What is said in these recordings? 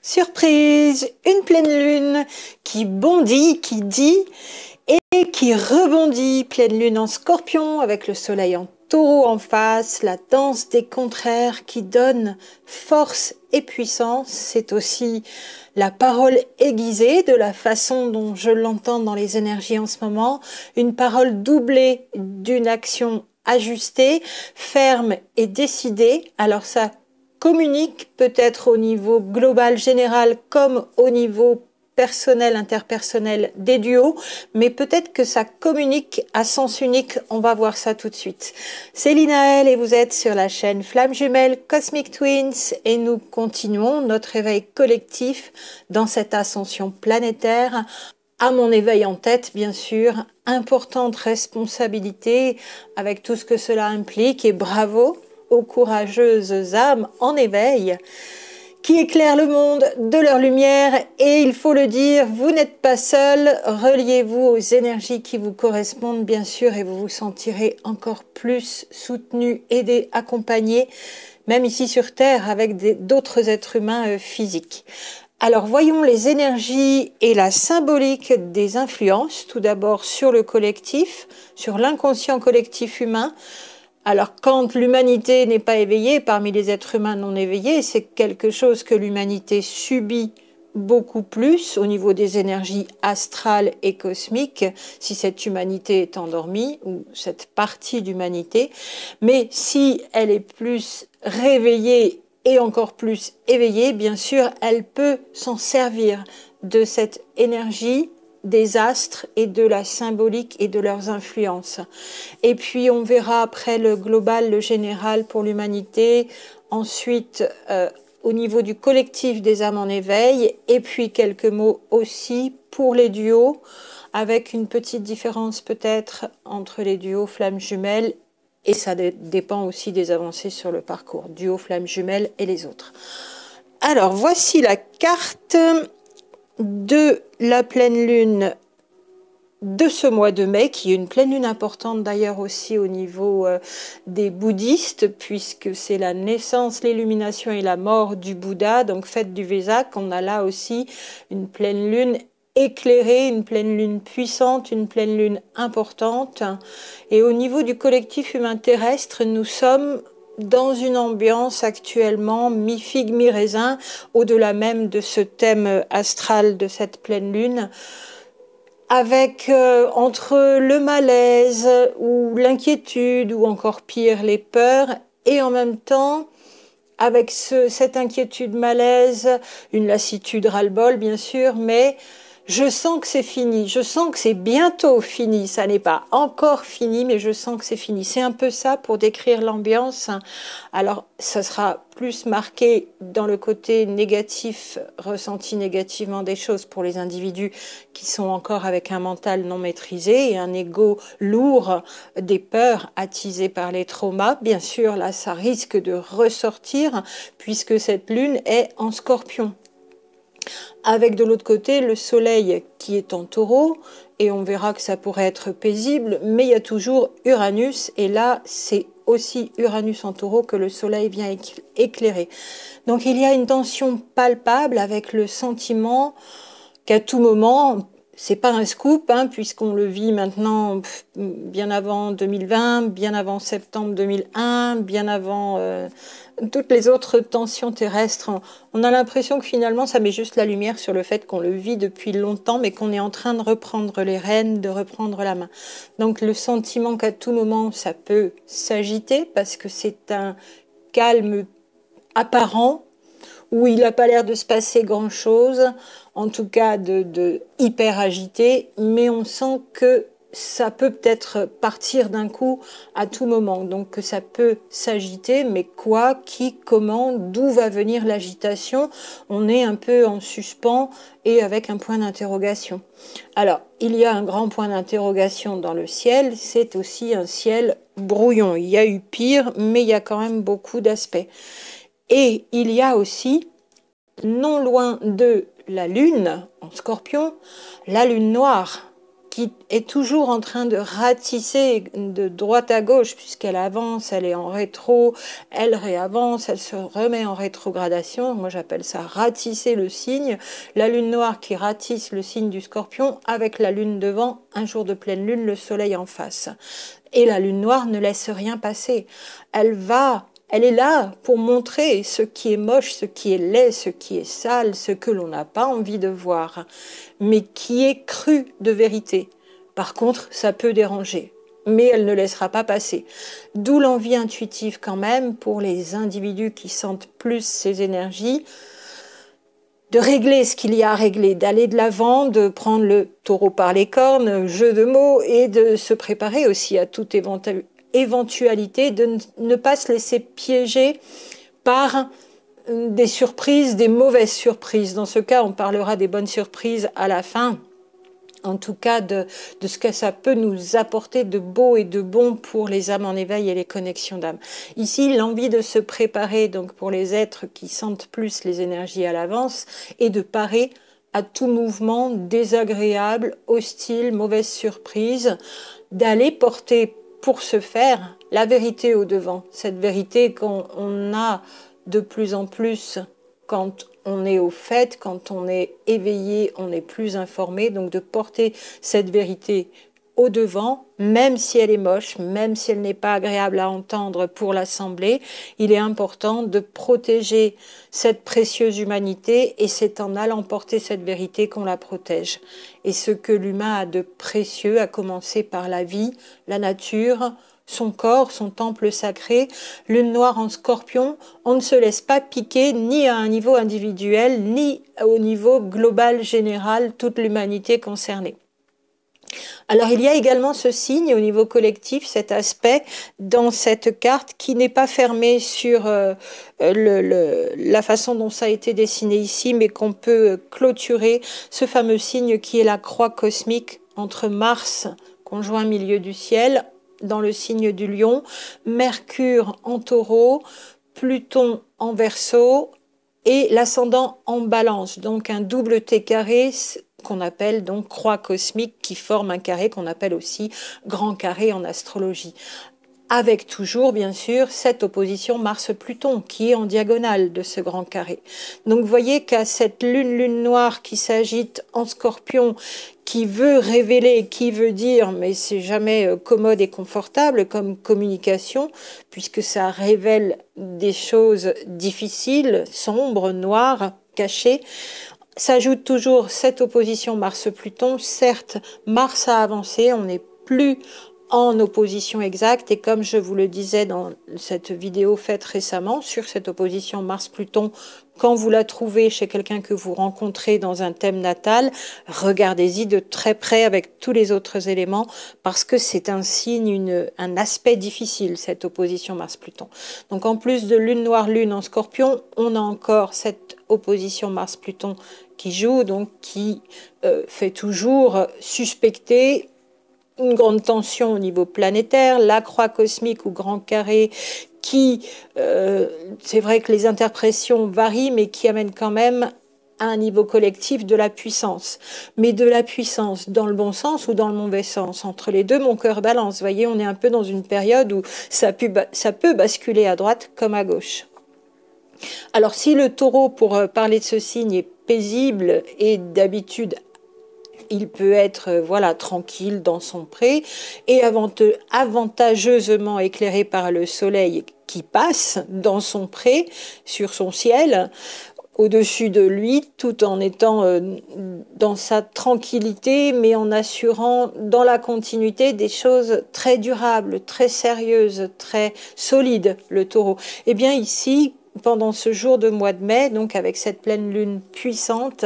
Surprise, une pleine lune qui bondit, qui dit et qui rebondit. Pleine lune en Scorpion avec le soleil en Taureau en face, la danse des contraires qui donne force et puissance. C'est aussi la parole aiguisée de la façon dont je l'entends dans les énergies en ce moment. Une parole doublée d'une action ajustée, ferme et décidée. Alors ça communique peut-être au niveau global, général, comme au niveau personnel, interpersonnel des duos, mais peut-être que ça communique à sens unique. On va voir ça tout de suite. C'est Linaël et vous êtes sur la chaîne Flamme Jumelle Cosmic Twins et nous continuons notre éveil collectif dans cette ascension planétaire. À mon éveil en tête, bien sûr, importante responsabilité avec tout ce que cela implique et bravo aux courageuses âmes en éveil qui éclairent le monde de leur lumière et il faut le dire, vous n'êtes pas seul, reliez-vous aux énergies qui vous correspondent bien sûr et vous vous sentirez encore plus soutenu, aidé, accompagné, même ici sur Terre avec d'autres êtres humains physiques. Alors voyons les énergies et la symbolique des influences, tout d'abord sur le collectif, sur l'inconscient collectif humain. Alors quand l'humanité n'est pas éveillée, parmi les êtres humains non éveillés, c'est quelque chose que l'humanité subit beaucoup plus au niveau des énergies astrales et cosmiques, si cette humanité est endormie, ou cette partie d'humanité. Mais si elle est plus réveillée et encore plus éveillée, bien sûr, elle peut s'en servir de cette énergie des astres et de la symbolique et de leurs influences. Et puis on verra après le global, le général pour l'humanité, ensuite au niveau du collectif des âmes en éveil, et puis quelques mots aussi pour les duos, avec une petite différence peut-être entre les duos flammes jumelles, et ça dépend aussi des avancées sur le parcours, duo flammes jumelles et les autres. Alors voici la carte de la pleine lune de ce mois de mai, qui est une pleine lune importante d'ailleurs aussi au niveau des bouddhistes, puisque c'est la naissance, l'illumination et la mort du Bouddha, donc fête du Vésak. On a là aussi une pleine lune éclairée, une pleine lune puissante, une pleine lune importante. Et au niveau du collectif humain terrestre, nous sommes dans une ambiance actuellement mi-figue, mi-raisin, au-delà même de ce thème astral de cette pleine lune, avec entre le malaise ou l'inquiétude ou encore pire les peurs, et en même temps avec cette inquiétude, malaise, une lassitude, ras-le-bol bien sûr, mais je sens que c'est fini, je sens que c'est bientôt fini, ça n'est pas encore fini, mais je sens que c'est fini. C'est un peu ça pour décrire l'ambiance. Alors, ça sera plus marqué dans le côté négatif, ressenti négativement des choses pour les individus qui sont encore avec un mental non maîtrisé et un ego lourd, des peurs attisées par les traumas. Bien sûr, là, ça risque de ressortir puisque cette lune est en Scorpion. Avec de l'autre côté le soleil qui est en Taureau, et on verra que ça pourrait être paisible, mais il y a toujours Uranus, et là c'est aussi Uranus en Taureau que le soleil vient éclairer. Donc il y a une tension palpable avec le sentiment qu'à tout moment, c'est pas un scoop, hein, puisqu'on le vit maintenant bien avant 2020, bien avant septembre 2001, bien avant toutes les autres tensions terrestres. On a l'impression que finalement, ça met juste la lumière sur le fait qu'on le vit depuis longtemps, mais qu'on est en train de reprendre les rênes, de reprendre la main. Donc le sentiment qu'à tout moment, ça peut s'agiter, parce que c'est un calme apparent, où il n'a pas l'air de se passer grand-chose, en tout cas de hyper agité, mais on sent que ça peut peut-être partir d'un coup à tout moment, donc que ça peut s'agiter, mais quoi, qui, comment, d'où va venir l'agitation? On est un peu en suspens et avec un point d'interrogation. Alors, il y a un grand point d'interrogation dans le ciel, c'est aussi un ciel brouillon. Il y a eu pire, mais il y a quand même beaucoup d'aspects. Et il y a aussi, non loin de la lune en Scorpion, la lune noire qui est toujours en train de ratisser de droite à gauche, puisqu'elle avance, elle est en rétro, elle réavance, elle se remet en rétrogradation. Moi, j'appelle ça ratisser le signe. La lune noire qui ratisse le signe du Scorpion avec la lune devant, un jour de pleine lune, le soleil en face. Et la lune noire ne laisse rien passer. Elle est là pour montrer ce qui est moche, ce qui est laid, ce qui est sale, ce que l'on n'a pas envie de voir, mais qui est cru de vérité. Par contre, ça peut déranger, mais elle ne laissera pas passer. D'où l'envie intuitive quand même pour les individus qui sentent plus ces énergies, de régler ce qu'il y a à régler, d'aller de l'avant, de prendre le taureau par les cornes, jeu de mots, et de se préparer aussi à toute éventualité, de ne pas se laisser piéger par des surprises, des mauvaises surprises. Dans ce cas, on parlera des bonnes surprises à la fin. En tout cas, de ce que ça peut nous apporter de beau et de bon pour les âmes en éveil et les connexions d'âme. Ici, l'envie de se préparer, donc pour les êtres qui sentent plus les énergies à l'avance, et de parer à tout mouvement désagréable, hostile, mauvaise surprise, d'aller porter pour ce faire la vérité au devant. Cette vérité qu'on a de plus en plus quand on est au fait, quand on est éveillé, on est plus informé, donc de porter cette vérité au devant, même si elle est moche, même si elle n'est pas agréable à entendre pour l'assemblée, il est important de protéger cette précieuse humanité et c'est en allant porter cette vérité qu'on la protège. Et ce que l'humain a de précieux, à commencer par la vie, la nature, son corps, son temple sacré, lune noire en Scorpion, on ne se laisse pas piquer ni à un niveau individuel, ni au niveau global, général, toute l'humanité concernée. Alors il y a également ce signe au niveau collectif, cet aspect dans cette carte qui n'est pas fermé sur la façon dont ça a été dessiné ici, mais qu'on peut clôturer ce fameux signe qui est la croix cosmique entre Mars, conjoint milieu du ciel, dans le signe du lion, Mercure en taureau, Pluton en verseau et l'ascendant en balance, donc un double T carré qu'on appelle donc croix cosmique qui forme un carré qu'on appelle aussi grand carré en astrologie. Avec toujours, bien sûr, cette opposition Mars-Pluton qui est en diagonale de ce grand carré. Donc, vous voyez qu'à cette lune noire qui s'agite en Scorpion, qui veut révéler, qui veut dire, mais c'est jamais commode et confortable comme communication, puisque ça révèle des choses difficiles, sombres, noires, cachées. S'ajoute toujours cette opposition Mars-Pluton. Certes, Mars a avancé, on n'est plus en opposition exacte et comme je vous le disais dans cette vidéo faite récemment sur cette opposition Mars-Pluton, quand vous la trouvez chez quelqu'un que vous rencontrez dans un thème natal, regardez-y de très près avec tous les autres éléments parce que c'est un signe, un aspect difficile cette opposition Mars-Pluton. Donc en plus de lune noire lune en Scorpion, on a encore cette opposition Mars-Pluton qui joue, donc qui fait toujours suspecter une grande tension au niveau planétaire, la croix cosmique ou grand carré qui, c'est vrai que les interprétations varient, mais qui amène quand même à un niveau collectif de la puissance. Mais de la puissance dans le bon sens ou dans le mauvais sens. Entre les deux, mon cœur balance. Vous voyez, on est un peu dans une période où ça peut basculer à droite comme à gauche. Alors si le taureau, pour parler de ce signe, est paisible et d'habitude il peut être voilà tranquille dans son pré et avantageusement éclairé par le soleil qui passe dans son pré, sur son ciel, au-dessus de lui, tout en étant dans sa tranquillité, mais en assurant dans la continuité des choses très durables, très sérieuses, très solides, le taureau. Eh bien ici, pendant ce jour de mois de mai, donc avec cette pleine lune puissante,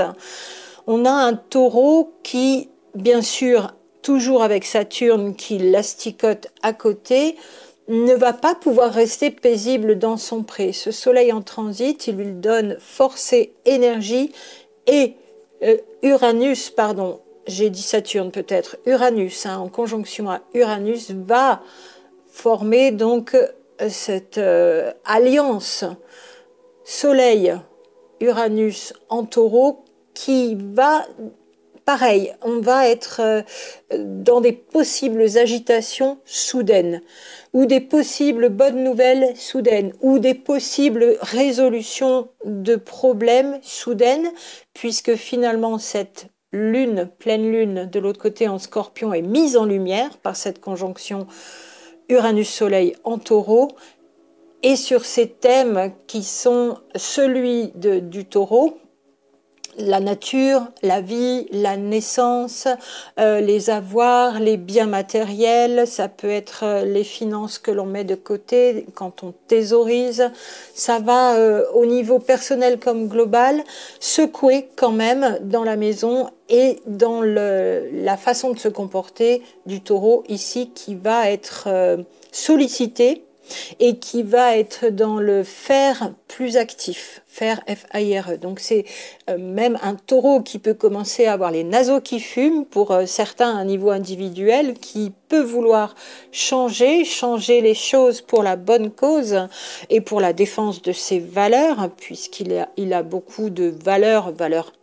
on a un taureau qui, bien sûr, toujours avec Saturne qui l'asticote à côté, ne va pas pouvoir rester paisible dans son pré. Ce soleil en transit, il lui donne force et énergie et Uranus, pardon, j'ai dit Saturne peut-être, Uranus, en conjonction à Uranus, va former donc cette alliance Soleil-Uranus en taureau qui va pareil, on va être dans des possibles agitations soudaines, ou des possibles bonnes nouvelles soudaines, ou des possibles résolutions de problèmes soudaines, puisque finalement cette lune, pleine lune de l'autre côté en Scorpion est mise en lumière par cette conjonction Uranus-Soleil en Taureau, et sur ces thèmes qui sont celui du Taureau, la nature, la vie, la naissance, les avoirs, les biens matériels, ça peut être les finances que l'on met de côté quand on thésaurise. Ça va au niveau personnel comme global secouer quand même dans la maison et dans la façon de se comporter du Taureau ici qui va être sollicité et qui va être dans le faire plus actif, faire F-A-I-R-E. Donc c'est même un Taureau qui peut commencer à avoir les naseaux qui fument, pour certains à un niveau individuel, qui peut vouloir changer les choses pour la bonne cause et pour la défense de ses valeurs, puisqu'il a beaucoup de valeurs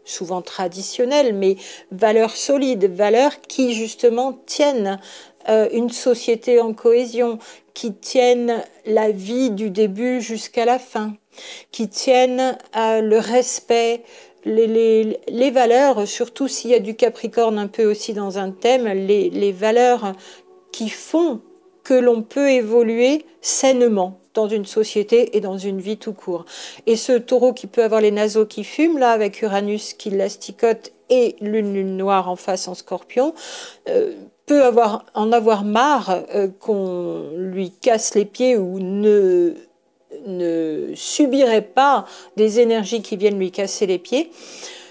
souvent traditionnelles, mais valeurs solides, valeurs qui justement tiennent une société en cohésion, qui tiennent la vie du début jusqu'à la fin, qui tiennent le respect, les valeurs, surtout s'il y a du Capricorne un peu aussi dans un thème, les valeurs qui font que l'on peut évoluer sainement dans une société et dans une vie tout court. Et ce Taureau qui peut avoir les naseaux qui fument, là, avec Uranus qui l'asticote et lune noire en face en Scorpion, peut en avoir marre qu'on lui casse les pieds ou ne subirait pas des énergies qui viennent lui casser les pieds,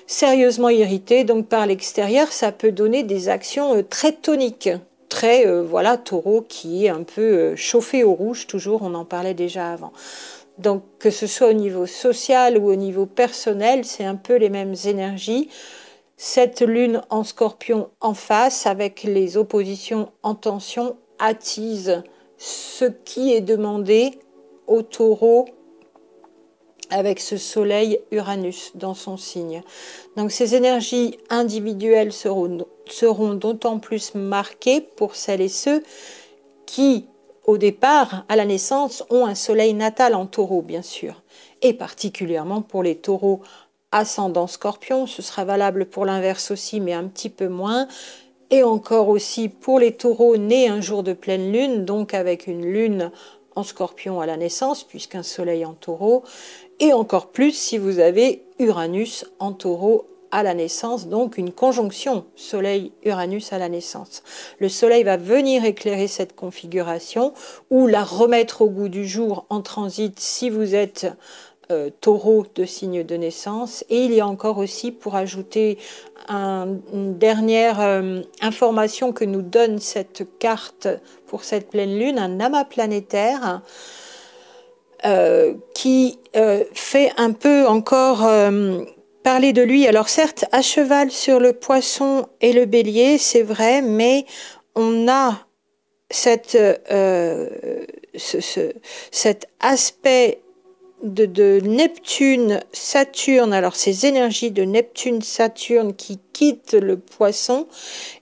sérieusement irrité, donc par l'extérieur, ça peut donner des actions très toniques, très, voilà, Taureau qui est un peu chauffé au rouge, toujours, on en parlait déjà avant. Donc que ce soit au niveau social ou au niveau personnel, c'est un peu les mêmes énergies. Cette lune en Scorpion en face, avec les oppositions en tension, attise ce qui est demandé au Taureau avec ce Soleil Uranus dans son signe. Donc ces énergies individuelles seront d'autant plus marquées pour celles et ceux qui, au départ, à la naissance, ont un Soleil natal en Taureau, bien sûr, et particulièrement pour les Taureaux ascendant Scorpion. Ce sera valable pour l'inverse aussi, mais un petit peu moins. Et encore aussi pour les Taureaux nés un jour de pleine lune, donc avec une lune en Scorpion à la naissance, puisqu'un Soleil en Taureau, et encore plus si vous avez Uranus en Taureau à la naissance, donc une conjonction Soleil-Uranus à la naissance. Le Soleil va venir éclairer cette configuration ou la remettre au goût du jour en transit si vous êtes Taureau de signe de naissance. Et il y a encore aussi, pour ajouter une dernière information que nous donne cette carte pour cette pleine lune, un amas planétaire qui fait un peu encore parler de lui. Alors certes, à cheval sur le Poisson et le Bélier, c'est vrai, mais on a cet aspect de Neptune, Saturne, alors ces énergies de Neptune, Saturne qui quittent le Poisson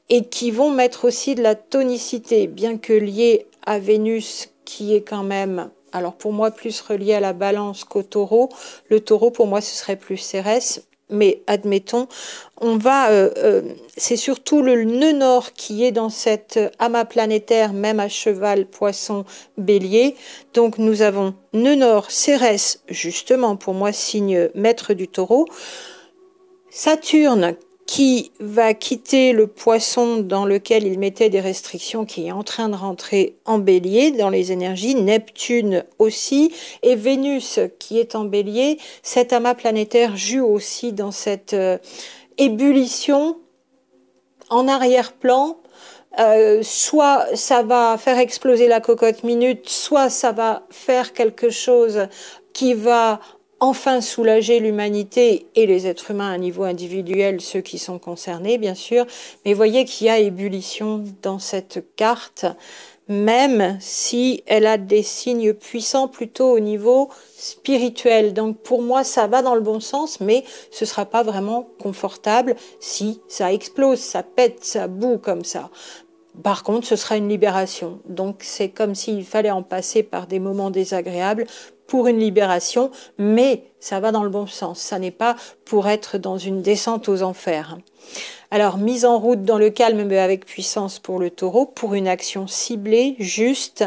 et qui vont mettre aussi de la tonicité, bien que lié à Vénus qui est quand même, alors pour moi plus relié à la Balance qu'au Taureau. Le Taureau pour moi ce serait plus Cérès, mais admettons, c'est surtout le nœud nord qui est dans cet amas planétaire, même à cheval, Poisson, Bélier. Donc nous avons nœud nord, Cérès, justement pour moi signe maître du Taureau, Saturne qui va quitter le Poisson dans lequel il mettait des restrictions, qui est en train de rentrer en Bélier dans les énergies, Neptune aussi, et Vénus qui est en Bélier. Cet amas planétaire joue aussi dans cette ébullition en arrière-plan. Soit ça va faire exploser la cocotte minute, soit ça va faire quelque chose qui va enfin soulager l'humanité et les êtres humains à niveau individuel, ceux qui sont concernés bien sûr. Mais voyez qu'il y a ébullition dans cette carte, même si elle a des signes puissants plutôt au niveau spirituel. Donc pour moi, ça va dans le bon sens, mais ce sera pas vraiment confortable si ça explose, ça pète, ça boue comme ça. Par contre, ce sera une libération. Donc c'est comme s'il fallait en passer par des moments désagréables pour une libération, mais ça va dans le bon sens. Ça n'est pas pour être dans une descente aux enfers. Alors, mise en route dans le calme mais avec puissance pour le taureau, pour une action ciblée, juste,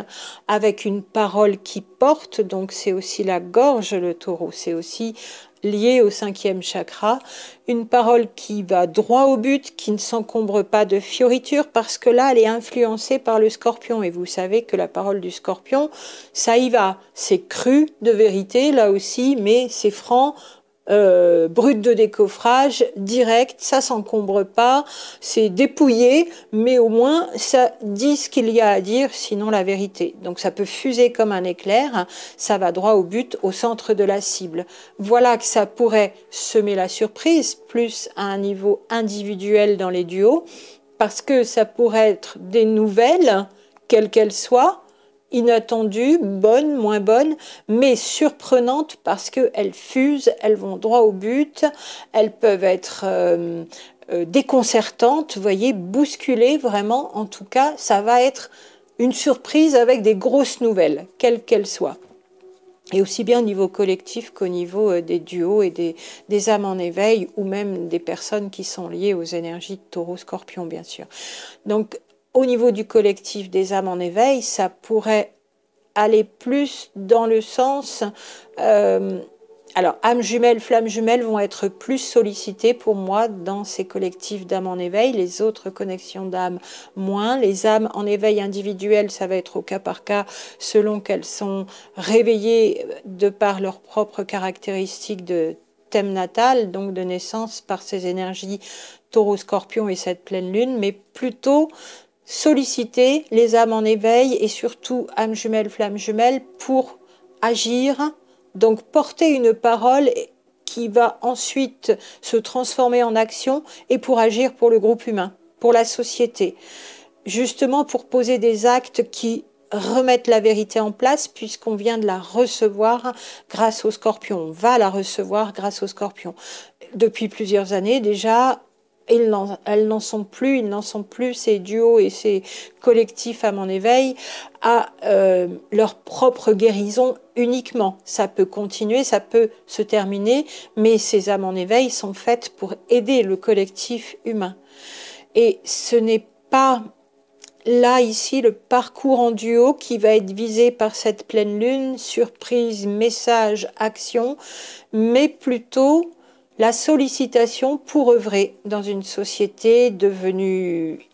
avec une parole qui porte, donc c'est aussi la gorge le taureau, c'est aussi lié au 5e chakra, une parole qui va droit au but, qui ne s'encombre pas de fioritures, parce que là, elle est influencée par le scorpion, et vous savez que la parole du scorpion, ça y va, c'est cru de vérité, là aussi, mais c'est franc, brut de décoffrage, direct, ça s'encombre pas, c'est dépouillé, mais au moins ça dit ce qu'il y a à dire, sinon la vérité. Donc ça peut fuser comme un éclair, ça va droit au but, au centre de la cible. Voilà que ça pourrait semer la surprise, plus à un niveau individuel dans les duos, parce que ça pourrait être des nouvelles, quelles qu'elles soient, inattendues, bonnes, moins bonnes, mais surprenantes parce qu'elles fusent, elles vont droit au but, elles peuvent être déconcertantes, vous voyez, bousculées vraiment. En tout cas, ça va être une surprise avec des grosses nouvelles, quelles qu'elles soient. Et aussi bien au niveau collectif qu'au niveau des duos et des âmes en éveil, ou même des personnes qui sont liées aux énergies de taureau-scorpion, bien sûr. Donc, au niveau du collectif des âmes en éveil, ça pourrait aller plus dans le sens... alors, âmes jumelles, flammes jumelles vont être plus sollicitées pour moi dans ces collectifs d'âmes en éveil. Les autres connexions d'âmes, moins. Les âmes en éveil individuelles, ça va être au cas par cas, selon qu'elles sont réveillées de par leurs propres caractéristiques de thème natal, donc de naissance, par ces énergies taureau-scorpion et cette pleine lune, mais plutôt solliciter les âmes en éveil et surtout âmes jumelles, flammes jumelles pour agir, donc porter une parole qui va ensuite se transformer en action et pour agir pour le groupe humain, pour la société, justement pour poser des actes qui remettent la vérité en place puisqu'on vient de la recevoir grâce au scorpion, on va la recevoir grâce au scorpion. Depuis plusieurs années déjà, elles n'en sont plus, ils n'en sont plus, ces duos et ces collectifs âmes en éveil, à leur propre guérison uniquement. Ça peut continuer, ça peut se terminer, mais ces âmes en éveil sont faites pour aider le collectif humain. Et ce n'est pas là, ici, le parcours en duo qui va être visé par cette pleine lune, surprise, message, action, mais plutôt la sollicitation pour œuvrer dans une société devenue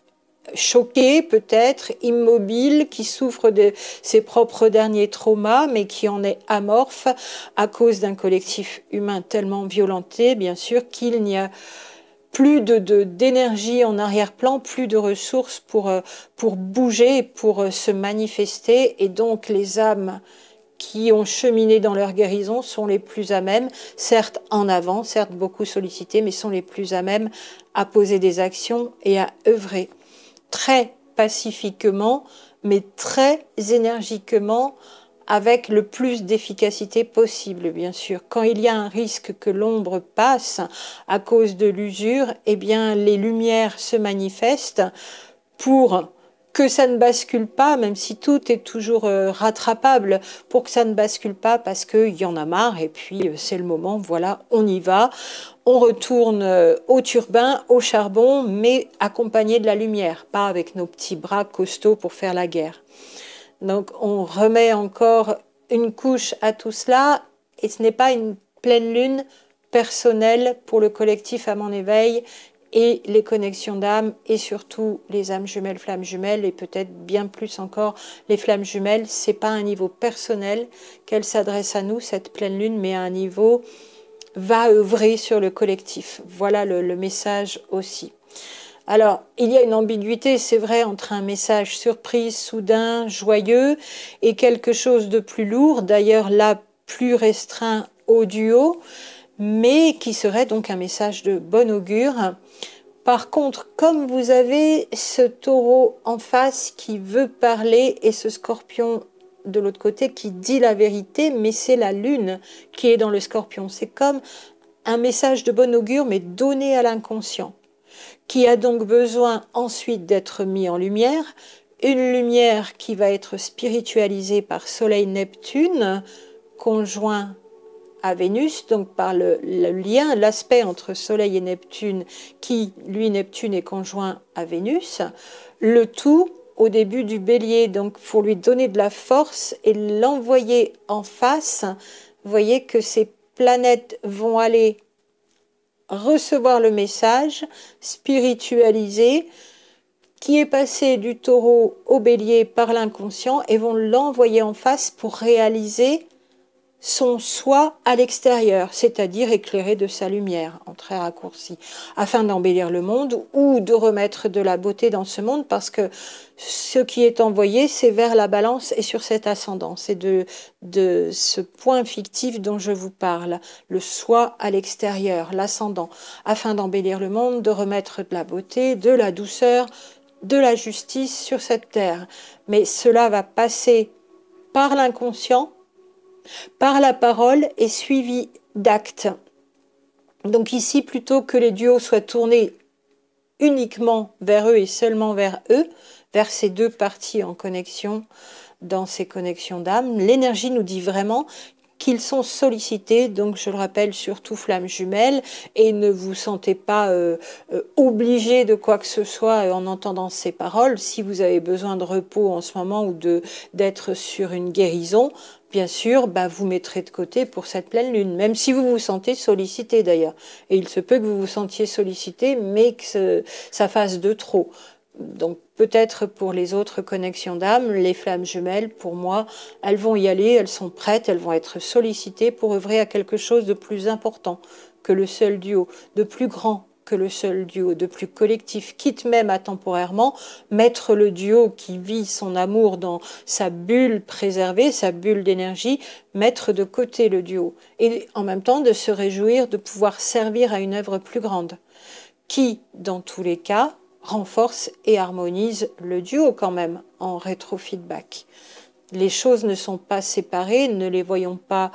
choquée, peut-être, immobile, qui souffre de ses propres derniers traumas, mais qui en est amorphe à cause d'un collectif humain tellement violenté, bien sûr, qu'il n'y a plus d'énergie en arrière-plan, plus de ressources pour bouger, pour se manifester, et donc les âmes qui ont cheminé dans leur guérison sont les plus à même, certes en avant, certes beaucoup sollicitées, mais sont les plus à même à poser des actions et à œuvrer très pacifiquement, mais très énergiquement, avec le plus d'efficacité possible, bien sûr. Quand il y a un risque que l'ombre passe à cause de l'usure, eh bien, les lumières se manifestent pour que ça ne bascule pas, même si tout est toujours rattrapable, pour que ça ne bascule pas parce qu'il y en a marre et puis c'est le moment, voilà, on y va. On retourne au turbin, au charbon, mais accompagné de la lumière, pas avec nos petits bras costauds pour faire la guerre. Donc on remet encore une couche à tout cela et ce n'est pas une pleine lune personnelle pour le collectif âme en éveil et les connexions d'âme et surtout les âmes jumelles, flammes jumelles et peut-être bien plus encore les flammes jumelles. C'est pas un niveau personnel qu'elle s'adresse à nous, cette pleine lune, mais à un niveau va œuvrer sur le collectif. Voilà le message aussi. Alors, il y a une ambiguïté, c'est vrai, entre un message surprise, soudain, joyeux, et quelque chose de plus lourd, d'ailleurs là, plus restreint au duo, mais qui serait donc un message de bon augure, Par contre, comme vous avez ce taureau en face qui veut parler et ce scorpion de l'autre côté qui dit la vérité, mais c'est la lune qui est dans le scorpion. C'est comme un message de bon augure, mais donné à l'inconscient, qui a donc besoin ensuite d'être mis en lumière. Une lumière qui va être spiritualisée par Soleil-Neptune, conjoint à Vénus, donc par le lien, l'aspect entre Soleil et Neptune, qui, lui, Neptune, est conjoint à Vénus. Le tout au début du Bélier, donc pour lui donner de la force et l'envoyer en face. Vous voyez que ces planètes vont aller recevoir le message spiritualisé qui est passé du Taureau au Bélier par l'inconscient et vont l'envoyer en face pour réaliser son soi à l'extérieur, c'est-à-dire éclairé de sa lumière, en très raccourci, afin d'embellir le monde ou de remettre de la beauté dans ce monde, parce que ce qui est envoyé, c'est vers la balance et sur cet ascendant. C'est de ce point fictif dont je vous parle, le soi à l'extérieur, l'ascendant, afin d'embellir le monde, de remettre de la beauté, de la douceur, de la justice sur cette terre. Mais cela va passer par l'inconscient, par la parole et suivi d'actes. Donc ici, plutôt que les duos soient tournés uniquement vers eux et seulement vers eux, vers ces deux parties en connexion, dans ces connexions d'âme, l'énergie nous dit vraiment qu'ils sont sollicités, donc je le rappelle, surtout flammes jumelles, et ne vous sentez pas obligé de quoi que ce soit en entendant ces paroles. Si vous avez besoin de repos en ce moment ou d'être sur une guérison, bien sûr, vous mettrez de côté pour cette pleine lune, même si vous vous sentez sollicité d'ailleurs. Et il se peut que vous vous sentiez sollicité, mais que ça fasse de trop. Donc peut-être pour les autres connexions d'âme, les flammes jumelles, pour moi, elles vont y aller, elles sont prêtes, elles vont être sollicitées pour œuvrer à quelque chose de plus important que le seul duo, de plus grand que le seul duo, de plus collectif, quitte même à temporairement mettre le duo qui vit son amour dans sa bulle préservée, sa bulle d'énergie, mettre de côté le duo, et en même temps de se réjouir de pouvoir servir à une œuvre plus grande, qui, dans tous les cas, renforce et harmonise le duo quand même en rétrofeedback. Les choses ne sont pas séparées, ne les voyons pas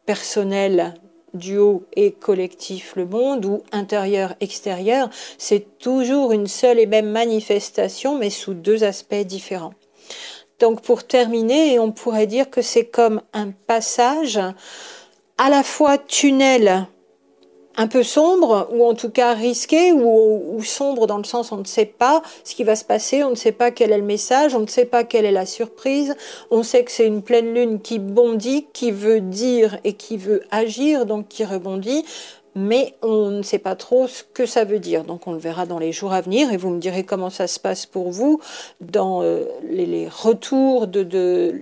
personnelles, duo et collectif le monde, ou intérieur-extérieur, c'est toujours une seule et même manifestation, mais sous deux aspects différents. Donc pour terminer, on pourrait dire que c'est comme un passage à la fois tunnel, un peu sombre, ou en tout cas risqué, ou sombre dans le sens on ne sait pas ce qui va se passer, on ne sait pas quel est le message, on ne sait pas quelle est la surprise, on sait que c'est une pleine lune qui bondit, qui veut dire et qui veut agir, donc qui rebondit, mais on ne sait pas trop ce que ça veut dire. Donc on le verra dans les jours à venir, et vous me direz comment ça se passe pour vous, dans les retours de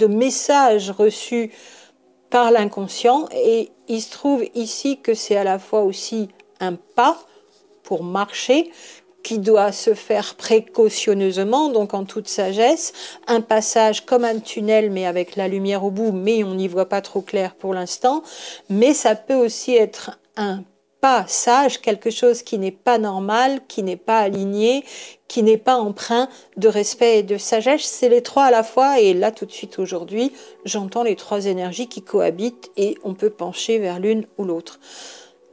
messages reçus par l'inconscient. Et il se trouve ici que c'est à la fois aussi un pas pour marcher qui doit se faire précautionneusement, donc en toute sagesse, un passage comme un tunnel mais avec la lumière au bout, mais on n'y voit pas trop clair pour l'instant, mais ça peut aussi être un pas sage, quelque chose qui n'est pas normal, qui n'est pas aligné, qui n'est pas empreint de respect et de sagesse. C'est les trois à la fois, et là tout de suite aujourd'hui, j'entends les trois énergies qui cohabitent et on peut pencher vers l'une ou l'autre.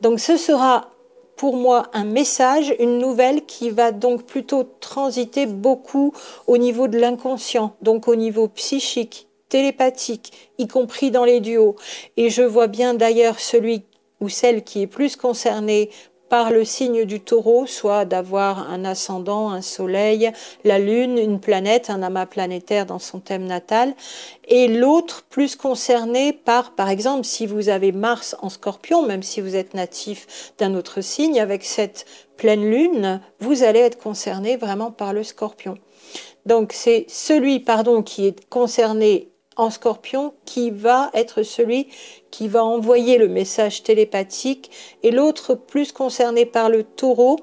Donc ce sera pour moi un message, une nouvelle qui va donc plutôt transiter beaucoup au niveau de l'inconscient, donc au niveau psychique, télépathique, y compris dans les duos. Et je vois bien d'ailleurs celui ou celle qui est plus concernée par le signe du taureau, soit d'avoir un ascendant, un soleil, la lune, une planète, un amas planétaire dans son thème natal, et l'autre plus concerné par exemple, si vous avez Mars en Scorpion, même si vous êtes natif d'un autre signe, avec cette pleine lune, vous allez être concerné vraiment par le Scorpion. Donc c'est celui, qui est concerné en Scorpion qui va être celui qui va envoyer le message télépathique, et l'autre plus concerné par le taureau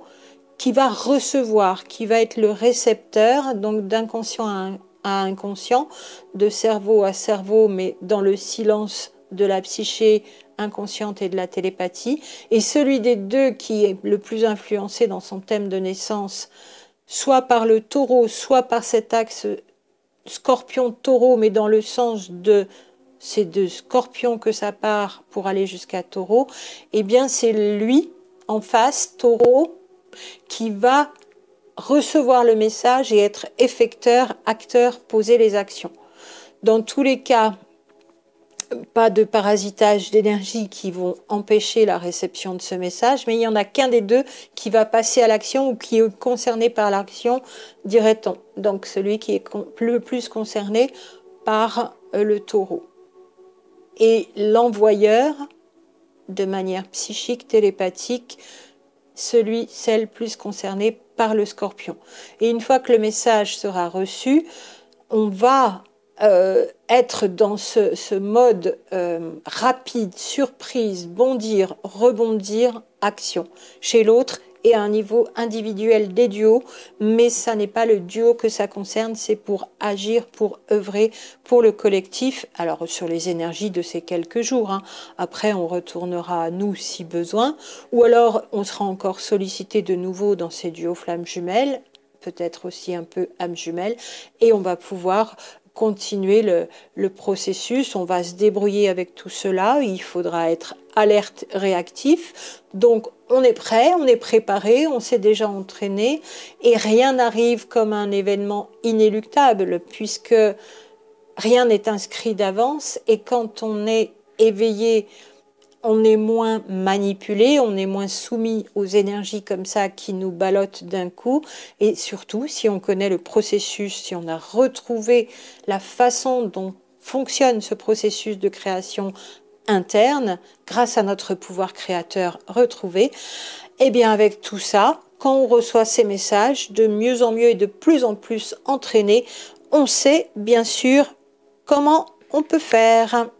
qui va recevoir, qui va être le récepteur, donc d'inconscient à inconscient, de cerveau à cerveau, mais dans le silence de la psyché inconsciente et de la télépathie, et celui des deux qui est le plus influencé dans son thème de naissance, soit par le taureau, soit par cet axe scorpion-taureau, mais dans le sens de c'est de scorpion que ça part pour aller jusqu'à taureau, eh bien c'est lui en face, taureau, qui va recevoir le message et être effecteur, acteur, poser les actions. Dans tous les cas, pas de parasitage d'énergie qui vont empêcher la réception de ce message, mais il n'y en a qu'un des deux qui va passer à l'action ou qui est concerné par l'action, dirait-on. Donc celui qui est le plus concerné par le taureau. Et l'envoyeur, de manière psychique, télépathique, celle plus concernée par le scorpion. Et une fois que le message sera reçu, on va être dans ce mode rapide, surprise, bondir, rebondir, action chez l'autre et à un niveau individuel des duos, mais ça n'est pas le duo que ça concerne, c'est pour agir, pour œuvrer pour le collectif, alors sur les énergies de ces quelques jours, hein. Après on retournera à nous si besoin, ou alors on sera encore sollicité de nouveau dans ces duos flammes jumelles, peut-être aussi un peu âme jumelle, et on va pouvoir continuer le processus, on va se débrouiller avec tout cela, il faudra être alerte, réactif, donc on est prêt, on est préparé, on s'est déjà entraîné, et rien n'arrive comme un événement inéluctable, puisque rien n'est inscrit d'avance, et quand on est éveillé, on est moins manipulé, on est moins soumis aux énergies comme ça qui nous ballottent d'un coup. Et surtout, si on connaît le processus, si on a retrouvé la façon dont fonctionne ce processus de création interne, grâce à notre pouvoir créateur retrouvé, et bien avec tout ça, quand on reçoit ces messages, de mieux en mieux et de plus en plus entraînés, on sait bien sûr comment on peut faire.